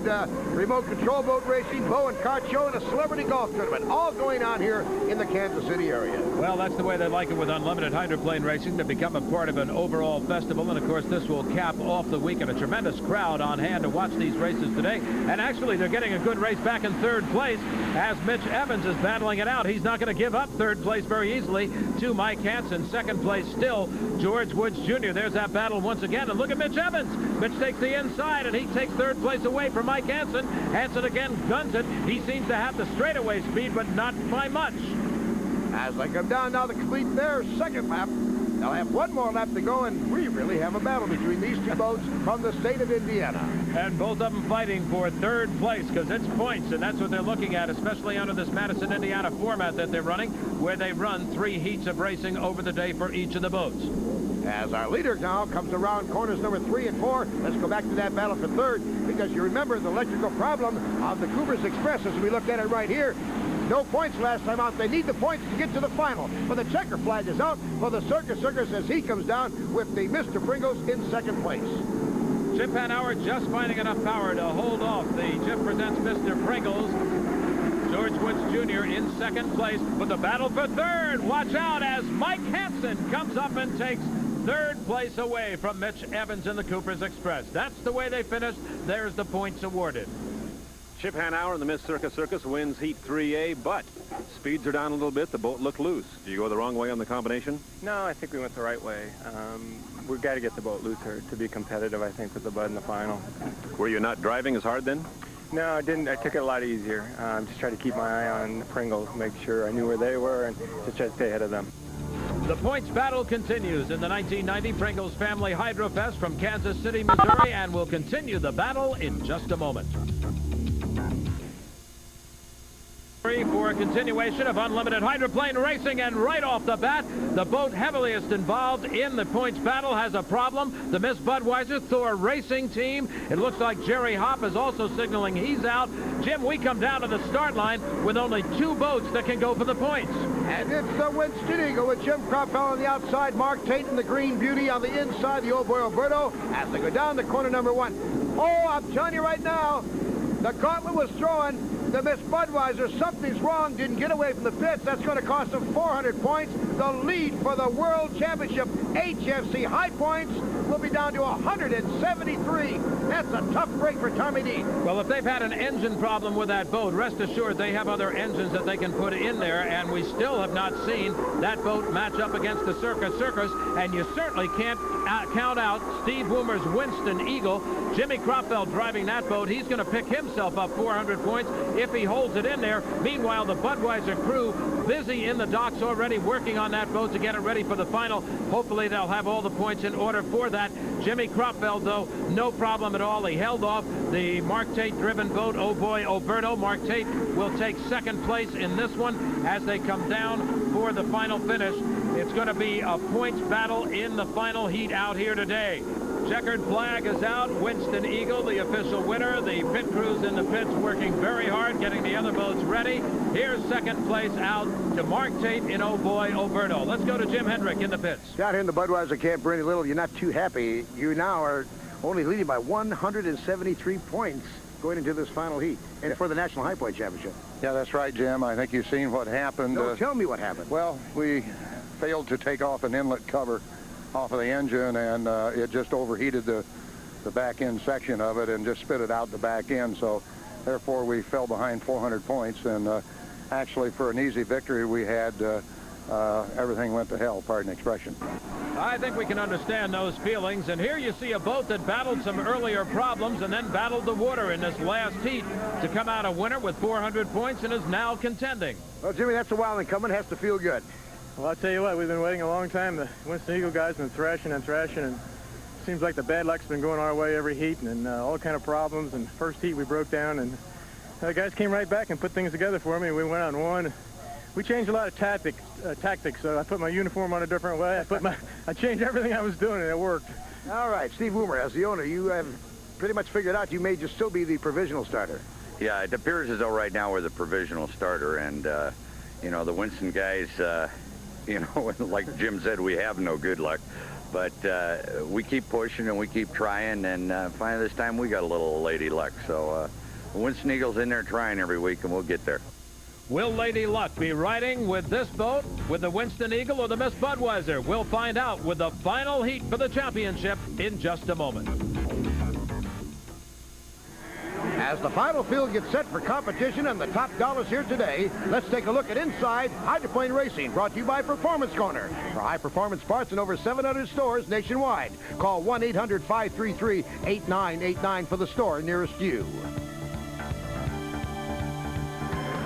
remote control boat racing, bow and kart show, and a celebrity golf tournament, all going on here in the Kansas City area. Well, that's the way they like it with unlimited hydroplane racing, to become a part of an overall festival. And of course, this will cap off the week, and a tremendous crowd on hand to watch these races today. And actually, they're getting a good race back in third place as Mitch Evans is battling it out. He's not going to give up third place very easily to Mike Hansen. Second place still George Woods Jr. There's that battle once again. And look at Mitch Evans. Mitch takes the inside, and he takes third place away from Mike Hansen. Hansen again guns it. He seems to have the straightaway speed, but not by much. As they come down now to complete their second lap, they'll have one more lap to go, and we really have a battle between these two boats from the state of Indiana. And both of them fighting for third place because it's points, and that's what they're looking at, especially under this Madison, Indiana format that they're running, where they run 3 heats of racing over the day for each of the boats. As our leader now comes around corners number 3 and 4, let's go back to that battle for third, because you remember the electrical problem of the Cooper's Express as we looked at it right here. No points last time out. They need the points to get to the final. But the checker flag is out for the Circus Circus as he comes down with the Mr. Pringles in second place. Chip Hanauer just finding enough power to hold off the Jif Presents Mr. Pringles. George Woods Jr. in second place, but the battle for third. Watch out as Mike Hansen comes up and takes third place away from Mitch Evans in the Cooper's Express. That's the way they finished. There's the points awarded. Chip Hanauer in the Miss Circus Circus wins Heat 3A, but speeds are down a little bit. The boat looked loose. Do you go the wrong way on the combination? No, I think we went the right way. We've got to get the boat looser to be competitive, I think, with the Bud in the final. Were you not driving as hard then? No, I didn't. I took it a lot easier. Just tried to keep my eye on the Pringles, make sure I knew where they were, and just try to stay ahead of them. The points battle continues in the 1990 Pringles Family Hydrofest from Kansas City, Missouri, and we'll continue the battle in just a moment. For a continuation of unlimited hydroplane racing, and right off the bat, the boat heaviest involved in the points battle has a problem. The Miss Budweiser Thor Racing Team. It looks like Jerry Hopp is also signaling he's out. Jim, we come down to the start line with only 2 boats that can go for the points. And it's the Winston Eagle with Jim Cropfell on the outside, Mark Tate and the Green Beauty on the inside, the Old Boy Alberto, as they go down to corner number 1. Oh, I'm telling you right now, the gauntlet was thrown. The Miss Budweiser, something's wrong, didn't get away from the pits. That's going to cost them 400 points. The lead for the World Championship HFC High Points will be down to 173. That's a tough break for Tommy D. Well, if they've had an engine problem with that boat, rest assured they have other engines that they can put in there, and we still have not seen that boat match up against the Circus Circus, and you certainly can't count out Steve Woomer's Winston Eagle. Jimmy Cropfeld driving that boat. He's going to pick himself up 400 points if he holds it in there. Meanwhile, the Budweiser crew busy in the docks already working on that boat to get it ready for the final. Hopefully they'll have all the points in order for that. Jimmy Cropfeld, though, no problem at all. He held off the Mark Tate driven boat, Oh Boy Oberto. Mark Tate will take second place in this one as they come down for the final finish. It's going to be a points battle in the final heat out here today. Checkered flag is out. Winston Eagle, the official winner. The pit crews in the pits working very hard, getting the other boats ready. Here's second place out to Mark Tate in Oh Boy Oberto. Let's go to Jim Hendrick in the pits. Down here in the Budweiser camp, Bernie Little, you're not too happy. You now are only leading by 173 points going into this final heat and for the National High Point Championship. Yeah, that's right, Jim. I think you've seen what happened. No, tell me what happened. Well, we failed to take off an inlet cover off of the engine, and it just overheated the back end section of it and just spit it out the back end. So therefore we fell behind 400 points, and actually for an easy victory we had everything went to hell, pardon the expression. I think we can understand those feelings, and here you see a boat that battled some earlier problems and then battled the water in this last heat to come out a winner with 400 points and is now contending. Well, Jimmy, that's a while in coming. Has to feel good. Well, I'll tell you what, we've been waiting a long time. The Winston Eagle guys have been thrashing and thrashing, and it seems like the bad luck's been going our way every heat, and all kind of problems. And first heat we broke down, and the guys came right back and put things together for me. We went on one. We changed a lot of tactics. So I put my uniform on a different way. I changed everything I was doing, and it worked. All right, Steve Woomer, as the owner, you have pretty much figured out you may just still be the provisional starter. Yeah, it appears as though right now we're the provisional starter, and you know, the Winston guys, you know, like Jim said, we have no good luck, but we keep pushing and we keep trying, and finally this time we got a little lady luck. So Winston Eagle's in there trying every week, and we'll get there. Will Lady Luck be riding with this boat, with the Winston Eagle or the Miss Budweiser? We'll find out with the final heat for the championship in just a moment. As the final field gets set for competition and the top dollars here today, let's take a look at Inside Hydroplane Racing, brought to you by Performance Corner. For high-performance parts in over 700 stores nationwide, call 1-800-533-8989 for the store nearest you.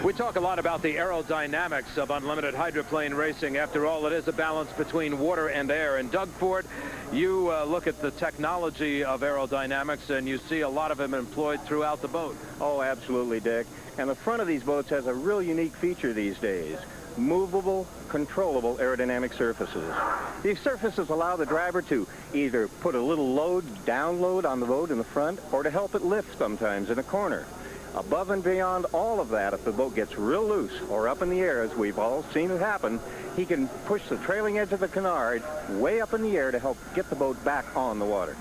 We talk a lot about the aerodynamics of unlimited hydroplane racing. After all, it is a balance between water and air. And Doug Ford, you look at the technology of aerodynamics, and you see a lot of them employed throughout the boat. Oh, absolutely, Dick. And the front of these boats has a real unique feature these days: movable, controllable aerodynamic surfaces. These surfaces allow the driver to either put a little load, down load on the boat in the front, or to help it lift sometimes in a corner. Above and beyond all of that, if the boat gets real loose or up in the air, as we've all seen it happen, he can push the trailing edge of the canard way up in the air to help get the boat back on the water.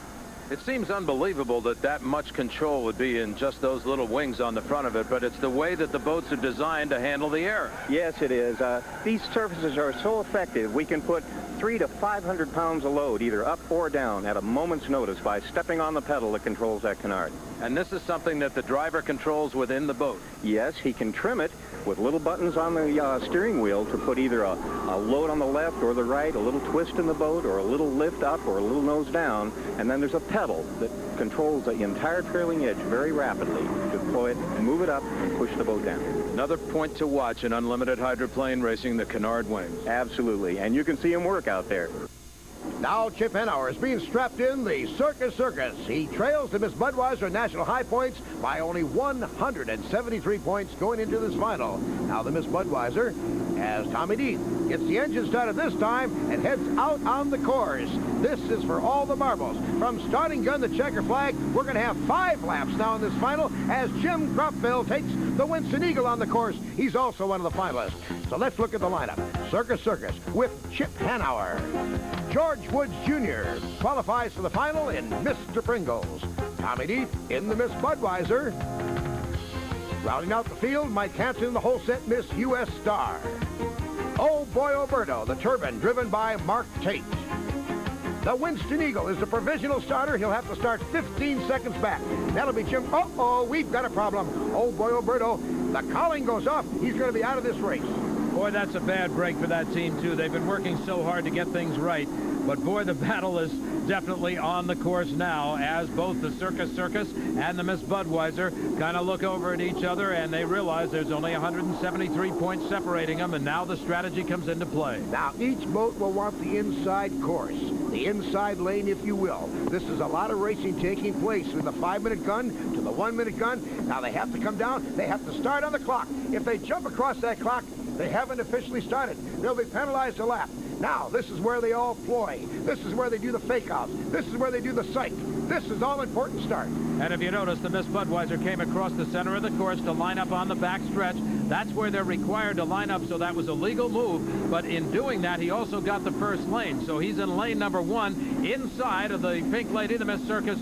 It seems unbelievable that much control would be in just those little wings on the front of it, but it's the way that the boats are designed to handle the air. Yes, it is. These surfaces are so effective, we can put 300 to 500 pounds of load either up or down at a moment's notice by stepping on the pedal that controls that canard. And this is something that the driver controls within the boat. Yes, he can trim it with little buttons on the steering wheel to put either a load on the left or the right, a little twist in the boat, or a little lift up or a little nose down, and then there's a pedal that controls the entire trailing edge very rapidly to deploy it, move it up, and push the boat down. Another point to watch in unlimited hydroplane racing, the canard wings. Absolutely, and you can see him work out there. Now Chip Henauer is being strapped in the Circus Circus. He trails the Miss Budweiser National High Points by only 173 points going into this final. Now the Miss Budweiser, as Tommy D gets the engine started this time and heads out on the course. This is for all the marbles. From starting gun to checker flag, we're going to have 5 laps now in this final as Jim Cropfeld takes the Winston Eagle on the course. He's also one of the finalists. So let's look at the lineup. Circus Circus with Chip Henauer. George Woods Jr. qualifies for the final in Mr. Pringle's. Tommy D in the Miss Budweiser. Rounding out the field, Mike Hansen in the whole set Miss U.S. Star. Oh Boy Oberto, the turbine, driven by Mark Tate. The Winston Eagle is the provisional starter. He'll have to start 15 seconds back. That'll be Jim. Uh-oh, we've got a problem. Oh Boy Oberto, the calling goes off. He's going to be out of this race. Boy, that's a bad break for that team, too. They've been working so hard to get things right. But, boy, the battle is definitely on the course now as both the Circus and the Miss Budweiser kind of look over at each other, and they realize there's only 173 points separating them, and now the strategy comes into play. Now, each boat will want the inside course, the inside lane, if you will. This is a lot of racing taking place from the 5-minute gun to the 1-minute gun. Now, they have to come down. They have to start on the clock. If they jump across that clock, they haven't officially started. They'll be penalized a lap. Now, this is where they all ploy. This is where they do the fake-outs. This is where they do the sight. This is all-important start. And if you notice, the Miss Budweiser came across the center of the course to line up on the back stretch. That's where they're required to line up, so that was a legal move. But in doing that, he also got the first lane. So he's in lane number 1 inside of the pink lady, the Miss Circus.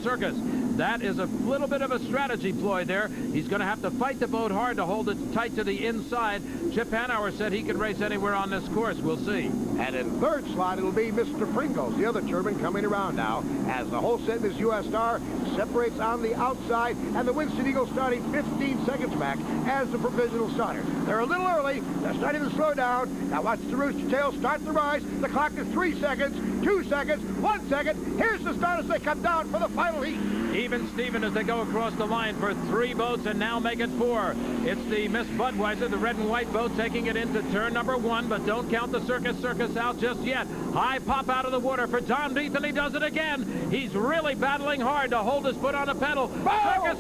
That is a little bit of a strategy ploy there. He's going to have to fight the boat hard to hold it tight to the inside. Chip Hanauer said he could race anywhere on this course. We'll see. And in third slot, it'll be Mr. Pringles, the other turbine, coming around now as the whole set Miss U.S. Star separates on the outside, and the Winston Eagle starting 15 seconds back as the provisional starter. They're a little early. They're starting to slow down. Now watch the Rooster Tail start the rise. The clock is 3 seconds, 2 seconds, 1 second. Here's the start as they come down for the final heat. Even Steven as they go across the line for 3 boats and now make it 4. It's the Miss Budweiser, the red and white boat, taking it into turn number 1, but don't count the Circus out just yet. High pop out of the water for Tom Death, and he does it again. He's really battling hard to hold his foot on the pedal.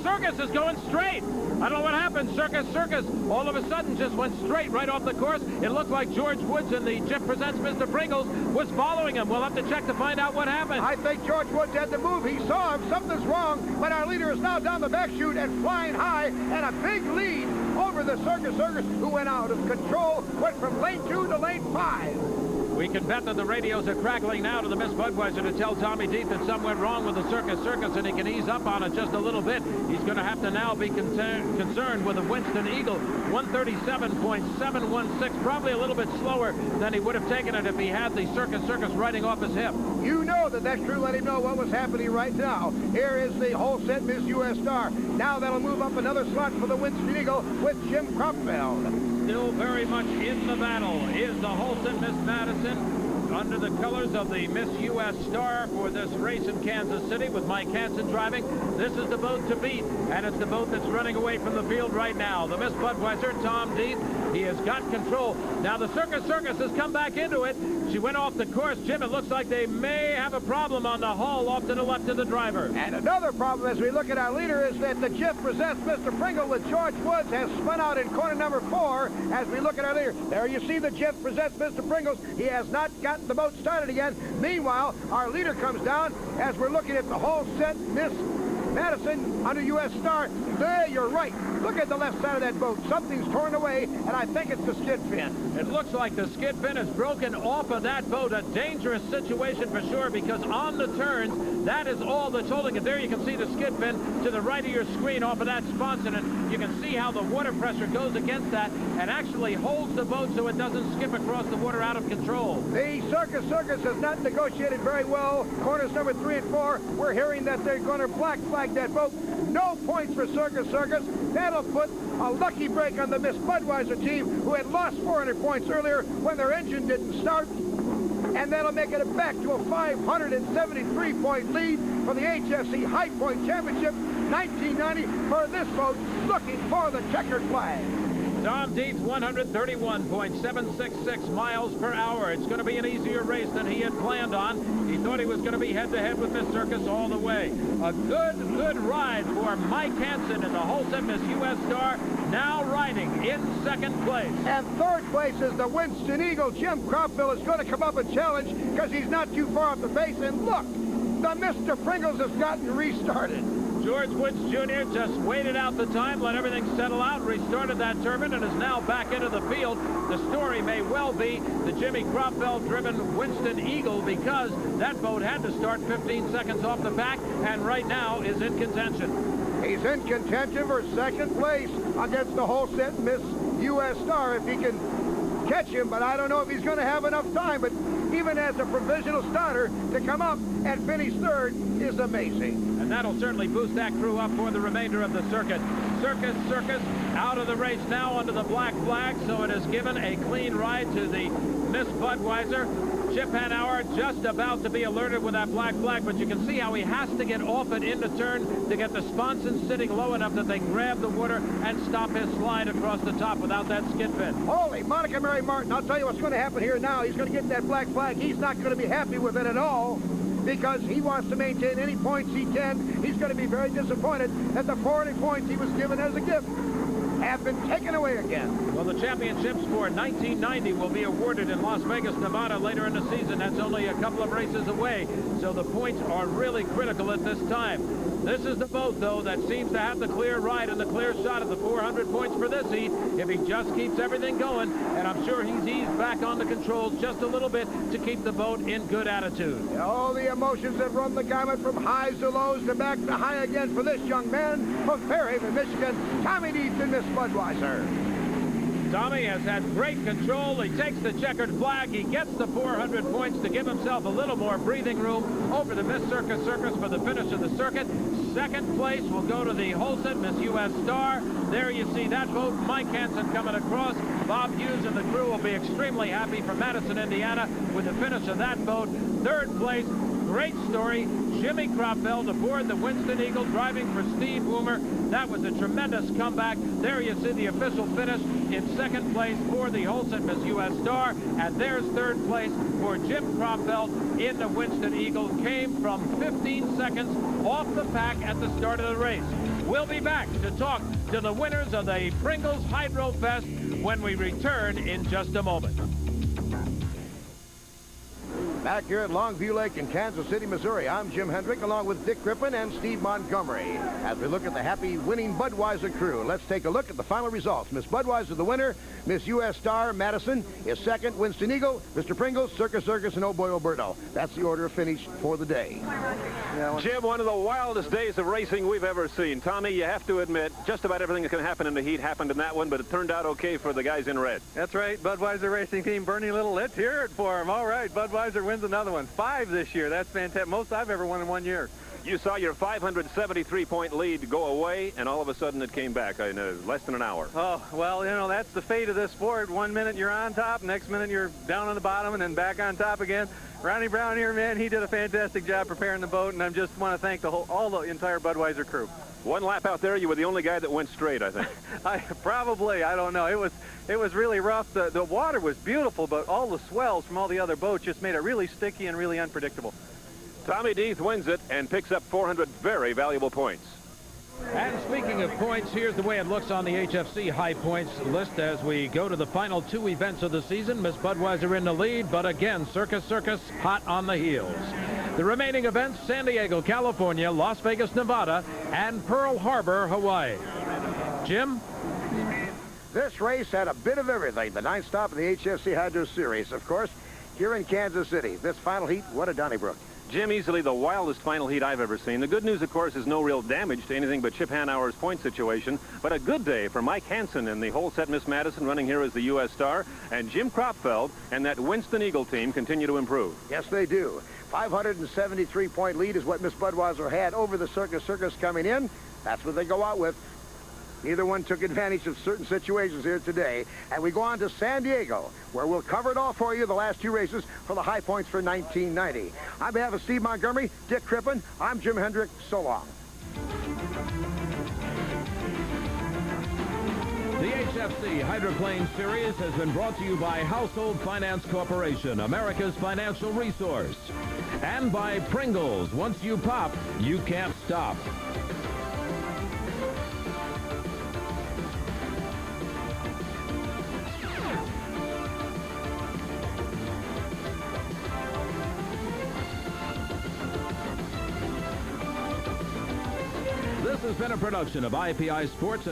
Circus is going straight. I don't know what happened. Circus all of a sudden just went straight right off the course. It looked like George Woods and the Jeff Presents Mr. Pringles was following him. We'll have to check to find out what happened. I think George Woods had to move. He saw him. Something's wrong. But our leader is now down the back chute and flying high, and a big lead over the Circus, who went out of control, went from lane 2 to lane 5. We can bet that the radios are crackling now to the Miss Budweiser to tell Tommy Death that something went wrong with the Circus, and he can ease up on it just a little bit. He's going to have to now be concerned with the Winston Eagle, 137.716, probably a little bit slower than he would have taken it if he had the Circus riding off his hip. You know that crew let him know what was happening right now. Here is the whole set Miss U.S. Star. Now that'll move up another slot for the Winston Eagle with Jim Cropfeld. Still very much in the battle is the Holston Miss Madison under the colors of the Miss U.S. Star for this race in Kansas City with Mike Hansen driving. This is the boat to beat, and it's the boat that's running away from the field right now. The Miss Budweiser, Tom Death, he has got control. Now the Circus has come back into it. She went off the course. Jim, it looks like they may have a problem on the hull off to the left of the driver. And another problem as we look at our leader is that the Jeff Presents Mr. Pringle with George Woods has spun out in corner number 4 as we look at our leader. There you see the Jeff Presents Mr. Pringles. He has not gotten the boat started again. Meanwhile, our leader comes down as we're looking at the whole set Miss Madison under U.S. Star. There, you're right. Look at the left side of that boat. Something's torn away, and I think it's the skid fin. It looks like the skid fin is broken off of that boat. A dangerous situation for sure, because on the turns, that is all that's holding it. There you can see the skid fin to the right of your screen off of that sponson, and you can see how the water pressure goes against that and actually holds the boat so it doesn't skip across the water out of control. The Circus has not negotiated very well. Corners number 3 and 4, we're hearing that they're going to black flag that boat. No points for Circus. That'll put a lucky break on the Miss Budweiser team, who had lost 400 points earlier when their engine didn't start. And that'll make it back to a 573-point lead for the HFC High Point Championship 1990 for this boat looking for the checkered flag. Tom Death, 131.766 miles per hour. It's going to be an easier race than he had planned on. He thought he was going to be head-to-head with Miss Circus all the way. A good ride for Mike Hansen in the Holston Miss U.S. Star, now riding in second place. And third place is the Winston Eagle. Jim Cropville is going to come up and challenge because he's not too far off the base. And look, the Mr. Pringles has gotten restarted. George Woods Jr. just waited out the time, let everything settle out, restarted that turbine, and is now back into the field. The story may well be the Jimmy Cropfeld-driven Winston Eagle, because that boat had to start 15 seconds off the back and right now is in contention. He's He's in contention for second place against the whole set Miss U.S. Star if he can catch him, but I don't know if he's going to have enough time. But even as a provisional starter, to come up and finish third is amazing. And that'll certainly boost that crew up for the remainder of the circuit. Circus out of the race now under the black flag, so it has given a clean ride to the Miss Budweiser. Chip Hanauer just about to be alerted with that black flag, but you can see how he has to get off it into turn to get the sponsons sitting low enough that they can grab the water and stop his slide across the top without that skid fin. Holy Monica Mary Martin, I'll tell you what's going to happen here now. He's going to get that black flag. He's not going to be happy with it at all because he wants to maintain any points he can. He's going to be very disappointed that the 40 points he was given as a gift have been taken away again. Well, the championships for 1990 will be awarded in Las Vegas, Nevada later in the season. That's only a couple of races away, so the points are really critical at this time. This is the boat, though, that seems to have the clear ride and the clear shot of the 400 points for this heat if he just keeps everything going, and I'm sure he's eased back on the controls just a little bit to keep the boat in good attitude. All the emotions have run the gamut from highs to lows to back to high again for this young man from Fairhaven, Michigan, Tommy Deeth and Miss Budweiser. Tommy has had great control. He takes the checkered flag. He gets the 400 points to give himself a little more breathing room over to Miss Circus for the finish of the circuit. Second place will go to the Holset Miss U.S. Star. There you see that boat. Mike Hansen coming across. Bob Hughes and the crew will be extremely happy from Madison, Indiana with the finish of that boat. Third place, great story. Jimmy Cropfeld aboard the Winston Eagle driving for Steve Woomer. That was a tremendous comeback. There you see the official finish in second place for the Holset Miss U.S. Star. And there's third place for Jim Cropfeld in the Winston Eagle. Came from 15 seconds off the pack at the start of the race. We'll be back to talk to the winners of the Pringles Hydrofest when we return in just a moment. Back here at Longview Lake in Kansas City, Missouri, I'm Jim Hendrick along with Dick Crippen and Steve Montgomery. As we look at the happy winning Budweiser crew, let's take a look at the final results. Miss Budweiser the winner, Miss U.S. Star Madison is second, Winston Eagle, Mr. Pringle, Circus, and Oh Boy Alberto. That's the order of finish for the day. Jim, one of the wildest days of racing we've ever seen. Tommy, you have to admit, just about everything that can happen in the heat happened in that one, but it turned out okay for the guys in red. That's right. Budweiser Racing Team, Bernie Little, let's hear it for him. All right, Budweiser wins another one. 5 this year. That's fantastic. Most I've ever won in 1 year. You saw your 573-point lead go away, and all of a sudden it came back in less than an hour. Oh, well, you know, that's the fate of this sport. 1 minute you're on top, next minute you're down on the bottom, and then back on top again. Ronnie Brown here, man, he did a fantastic job preparing the boat, and I just want to thank the entire Budweiser crew. One lap out there, you were the only guy that went straight, I think. I don't know. It was really rough. The water was beautiful, but all the swells from all the other boats just made it really sticky and really unpredictable. Tommy Deeth wins it and picks up 400 very valuable points. And speaking of points, here's the way it looks on the HFC high points list as we go to the final 2 events of the season. Miss Budweiser in the lead, but again, Circus hot on the heels. The remaining events, San Diego, California, Las Vegas, Nevada, and Pearl Harbor, Hawaii. Jim? This race had a bit of everything. The 9th stop of the HFC Hydro Series, of course, here in Kansas City. This final heat, what a Donnybrook. Jim, easily the wildest final heat I've ever seen. The good news, of course, is no real damage to anything but Chip Hanauer's point situation, but a good day for Mike Hansen and the Holset Miss Madison running here as the U.S. Star, and Jim Cropfeld and that Winston Eagle team continue to improve. Yes, they do. 573-point lead is what Miss Budweiser had over the Circus coming in. That's what they go out with. Neither one took advantage of certain situations here today. And we go on to San Diego, where we'll cover it all for you, the last 2 races for the high points for 1990. On behalf of Steve Montgomery, Dick Crippen, I'm Jim Hendrick. So long. The HFC Hydroplane Series has been brought to you by Household Finance Corporation, America's financial resource. And by Pringles. Once you pop, you can't stop. This has been a production of IPI Sports and